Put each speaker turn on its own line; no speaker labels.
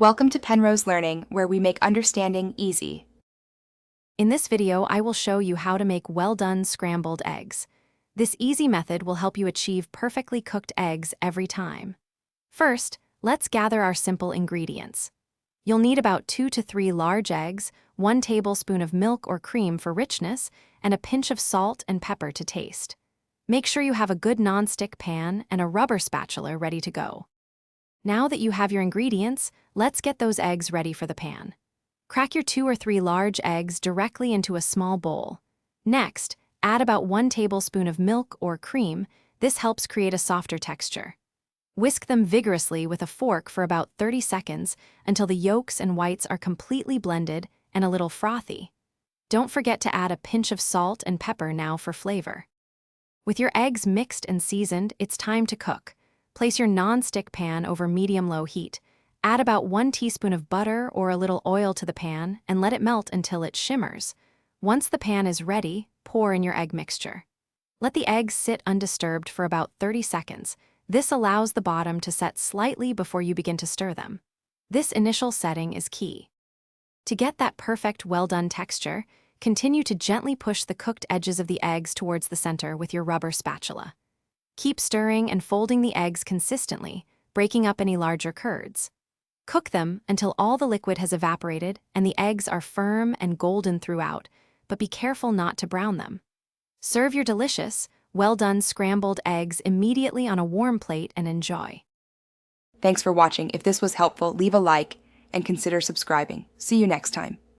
Welcome to Penrose Learning, where we make understanding easy.
In this video, I will show you how to make well-done scrambled eggs. This easy method will help you achieve perfectly cooked eggs every time. First, let's gather our simple ingredients. You'll need about 2 to 3 large eggs, 1 tablespoon of milk or cream for richness, and a pinch of salt and pepper to taste. Make sure you have a good non-stick pan and a rubber spatula ready to go. Now that you have your ingredients, let's get those eggs ready for the pan. Crack your 2 or 3 large eggs directly into a small bowl. Next, add about 1 tablespoon of milk or cream. This helps create a softer texture. Whisk them vigorously with a fork for about 30 seconds until the yolks and whites are completely blended and a little frothy. Don't forget to add a pinch of salt and pepper now for flavor. With your eggs mixed and seasoned, it's time to cook. Place your non-stick pan over medium-low heat. Add about 1 teaspoon of butter or a little oil to the pan and let it melt until it shimmers. Once the pan is ready, pour in your egg mixture. Let the eggs sit undisturbed for about 30 seconds. This allows the bottom to set slightly before you begin to stir them. This initial setting is key. To get that perfect well-done texture, continue to gently push the cooked edges of the eggs towards the center with your rubber spatula. Keep stirring and folding the eggs consistently, breaking up any larger curds. Cook them until all the liquid has evaporated and the eggs are firm and golden throughout, but be careful not to brown them. Serve your delicious, well-done scrambled eggs immediately on a warm plate and enjoy.
Thanks for watching. If this was helpful, leave a like and consider subscribing. See you next time.